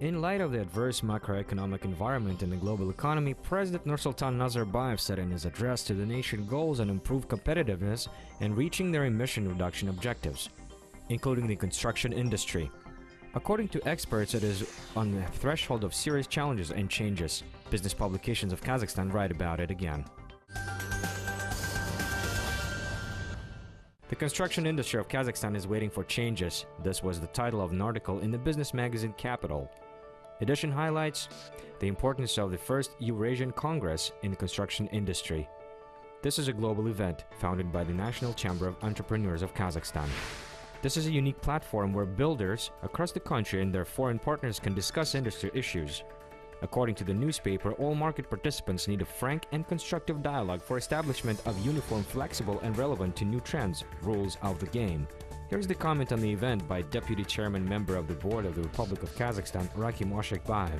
In light of the adverse macroeconomic environment in the global economy, President Nursultan Nazarbayev said in his address to the nation goals on improved competitiveness and reaching their emission reduction objectives, including the construction industry. According to experts, it is on the threshold of serious challenges and changes. Business publications of Kazakhstan write about it again. The construction industry of Kazakhstan is waiting for changes. This was the title of an article in the business magazine Capital. Edition highlights the importance of the first Eurasian Congress in the construction industry. This is a global event founded by the National Chamber of Entrepreneurs of Kazakhstan. This is a unique platform where builders across the country and their foreign partners can discuss industry issues. According to the newspaper, all market participants need a frank and constructive dialogue for establishment of uniform, flexible, and relevant to new trends, rules of the game. Here's the comment on the event by Deputy Chairman Member of the Board of the Republic of Kazakhstan, Joly.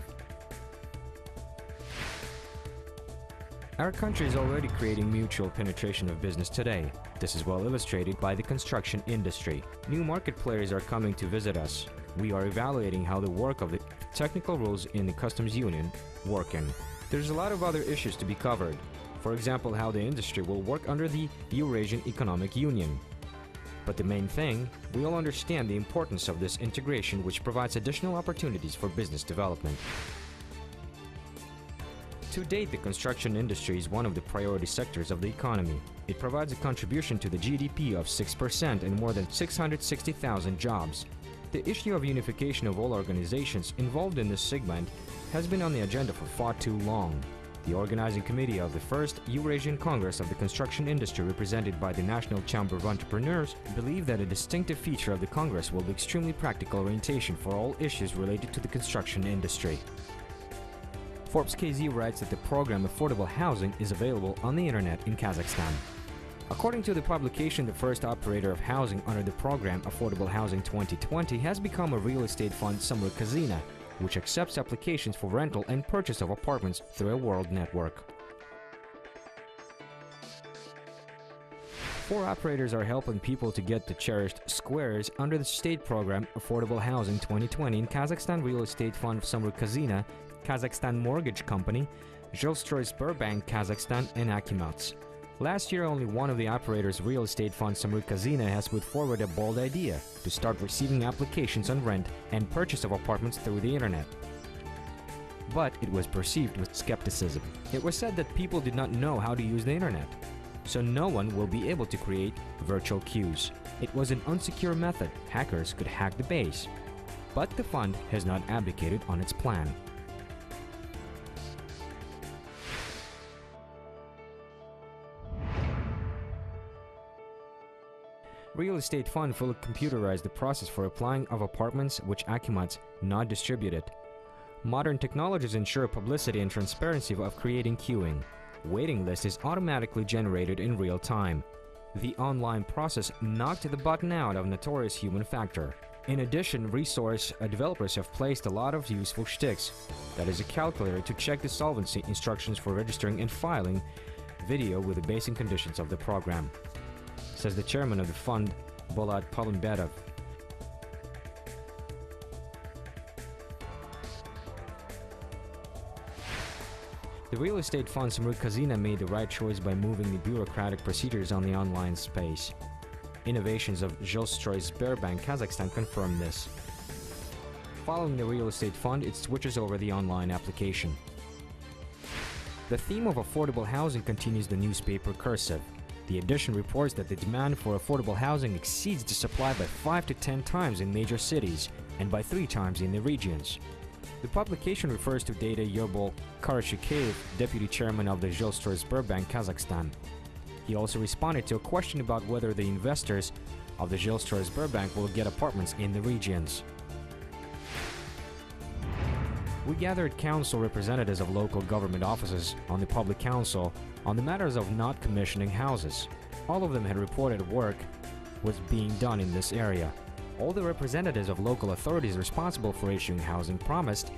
Our country is already creating mutual penetration of business today. This is well illustrated by the construction industry. New market players are coming to visit us. We are evaluating how the work of the technical rules in the customs union working. There's a lot of other issues to be covered. For example, how the industry will work under the Eurasian Economic Union. But the main thing, we all understand the importance of this integration, which provides additional opportunities for business development. To date, the construction industry is one of the priority sectors of the economy. It provides a contribution to the GDP of 6% and more than 660,000 jobs. The issue of unification of all organizations involved in this segment has been on the agenda for far too long. The organizing committee of the first Eurasian Congress of the construction industry, represented by the National Chamber of Entrepreneurs, believe that a distinctive feature of the Congress will be extremely practical orientation for all issues related to the construction industry. Forbes KZ writes that the program Affordable Housing is available on the internet in Kazakhstan. According to the publication, the first operator of housing under the program Affordable Housing 2020 has become a real estate fund, Samruk-Kazyna, which accepts applications for rental and purchase of apartments through a world network. 4 operators are helping people to get the cherished squares under the state program Affordable Housing 2020 in Kazakhstan Real Estate Fund Samruk-Kazyna, Kazakhstan Mortgage Company, Жилстрой Sberbank Kazakhstan, and Akimats. Last year, only one of the operators' real estate fund, Samruk-Kazyna, has put forward a bold idea to start receiving applications on rent and purchase of apartments through the internet. But it was perceived with skepticism. It was said that people did not know how to use the internet, so no one will be able to create virtual queues. It was an unsecure method. Hackers could hack the base. But the fund has not abdicated on its plan. Real estate fund fully computerized the process for applying of apartments, which Akimats not distributed. Modern technologies ensure publicity and transparency of creating queuing. Waiting list is automatically generated in real time. The online process knocked the button out of notorious human factor. In addition, resource developers have placed a lot of useful shticks. That is a calculator to check the solvency, instructions for registering and filing, video with the basic conditions of the program, says the chairman of the fund, Bolat Palumbetov. The real estate fund Samruk-Kazyna made the right choice by moving the bureaucratic procedures on the online space. Innovations of Жилстрой Sberbank Kazakhstan confirm this. Following the real estate fund, it switches over the online application. The theme of affordable housing continues the newspaper cursive. The edition reports that the demand for affordable housing exceeds the supply by 5 to 10 times in major cities and by 3 times in the regions. The publication refers to data Yerbol Karachikeyev, deputy chairman of the Жилстрой Sberbank Kazakhstan. He also responded to a question about whether the investors of the Жилстрой Sberbank will get apartments in the regions. We gathered council representatives of local government offices on the public council on the matters of not commissioning houses. All of them had reported work was being done in this area. All the representatives of local authorities responsible for issuing housing promised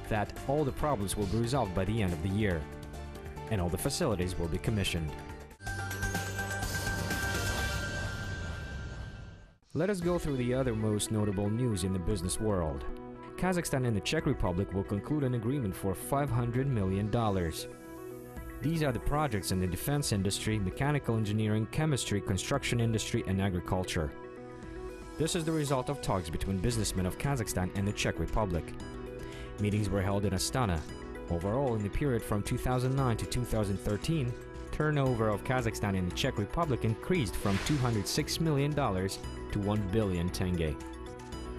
that all the problems will be resolved by the end of the year, and all the facilities will be commissioned. Let us go through the other most notable news in the business world. Kazakhstan and the Czech Republic will conclude an agreement for $500 million. These are the projects in the defense industry, mechanical engineering, chemistry, construction industry, and agriculture. This is the result of talks between businessmen of Kazakhstan and the Czech Republic. Meetings were held in Astana. Overall, in the period from 2009 to 2013, turnover of Kazakhstan and the Czech Republic increased from $206 million to 1 billion tenge.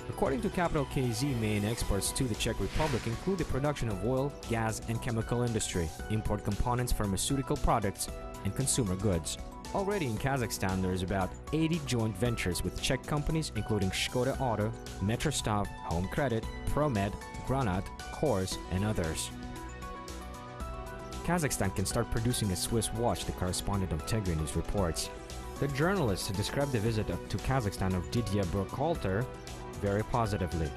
According to Capital KZ, main exports to the Czech Republic include the production of oil, gas, and chemical industry, import components, pharmaceutical products, and consumer goods. Already in Kazakhstan, there is about 80 joint ventures with Czech companies including Škoda Auto, Metrostav, Home Credit, Promed, Granat, Kors, and others. Kazakhstan can start producing a Swiss watch, the correspondent of Tegri News reports. The journalists described the visit to Kazakhstan of Didier Burkhalter very positively.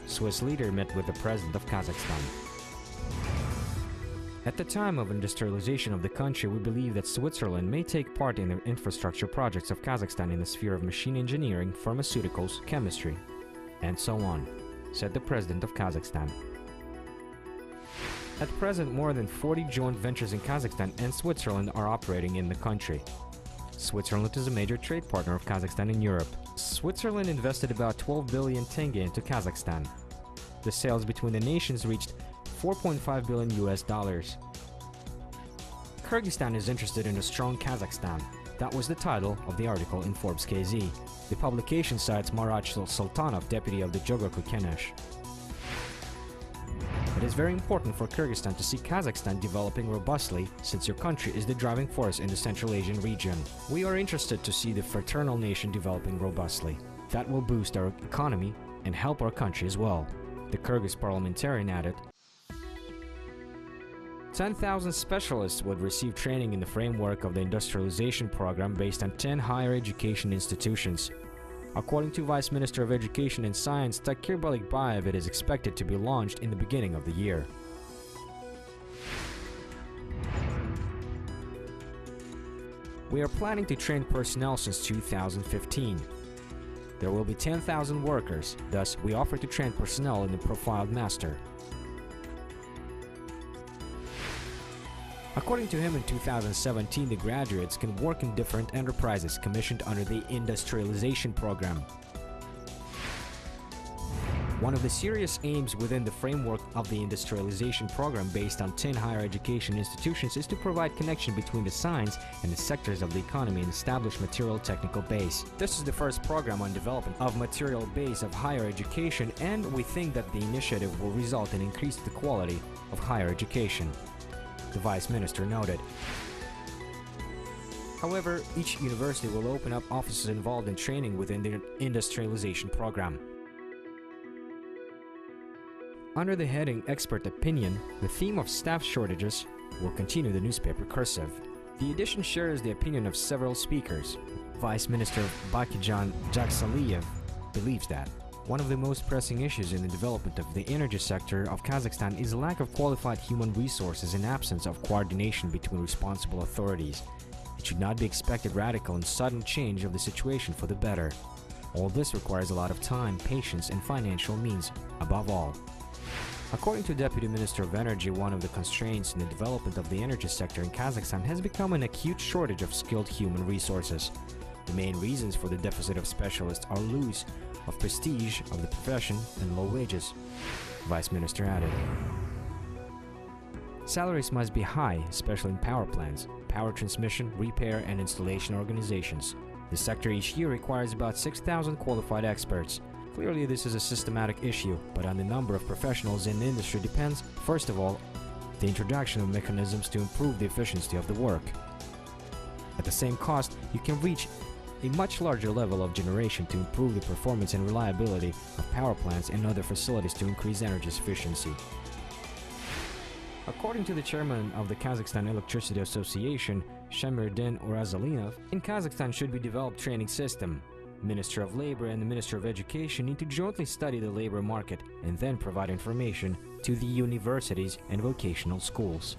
Swiss leader met with the president of Kazakhstan. At the time of industrialization of the country, we believe that Switzerland may take part in the infrastructure projects of Kazakhstan in the sphere of machine engineering, pharmaceuticals, chemistry, and so on, said the president of Kazakhstan. At present, more than 40 joint ventures in Kazakhstan and Switzerland are operating in the country. Switzerland is a major trade partner of Kazakhstan in Europe. Switzerland invested about 12 billion tenge into Kazakhstan. The sales between the nations reached $4.5 billion US. Kyrgyzstan is interested in a strong Kazakhstan. That was the title of the article in Forbes KZ. The publication cites Marat Sultanov, deputy of the Jogaku Kenesh. It is very important for Kyrgyzstan to see Kazakhstan developing robustly, since your country is the driving force in the Central Asian region. We are interested to see the fraternal nation developing robustly. That will boost our economy and help our country as well, the Kyrgyz parliamentarian added. 10,000 specialists would receive training in the framework of the industrialization program based on 10 higher education institutions. According to Vice Minister of Education and Science Takir Balikbayev, it is expected to be launched in the beginning of the year. We are planning to train personnel since 2015. There will be 10,000 workers, thus we offer to train personnel in the profiled master. According to him, in 2017, the graduates can work in different enterprises commissioned under the industrialization program. One of the serious aims within the framework of the industrialization program based on 10 higher education institutions is to provide connection between the science and the sectors of the economy and establish material technical base. This is the first program on development of material base of higher education, and we think that the initiative will result in increased the quality of higher education, the Vice Minister noted. However, each university will open up offices involved in training within the industrialization program. Under the heading Expert Opinion, the theme of staff shortages will continue the newspaper cursive. The edition shares the opinion of several speakers. Vice Minister Bakijan Jaksaliyev believes that one of the most pressing issues in the development of the energy sector of Kazakhstan is lack of qualified human resources and absence of coordination between responsible authorities. It should not be expected radical and sudden change of the situation for the better. All this requires a lot of time, patience, and financial means, above all. According to Deputy Minister of Energy, one of the constraints in the development of the energy sector in Kazakhstan has become an acute shortage of skilled human resources. The main reasons for the deficit of specialists are loss of prestige of the profession and low wages, Vice Minister added. Salaries must be high, especially in power plants, power transmission, repair, and installation organizations. The sector each year requires about 6,000 qualified experts. Clearly, this is a systematic issue, but on the number of professionals in the industry depends, first of all, the introduction of mechanisms to improve the efficiency of the work. At the same cost, you can reach a much larger level of generation to improve the performance and reliability of power plants and other facilities to increase energy efficiency. According to the chairman of the Kazakhstan Electricity Association, Shamirdin Urazalinov, in Kazakhstan should be developed training system. Minister of Labor and the Minister of Education need to jointly study the labor market and then provide information to the universities and vocational schools.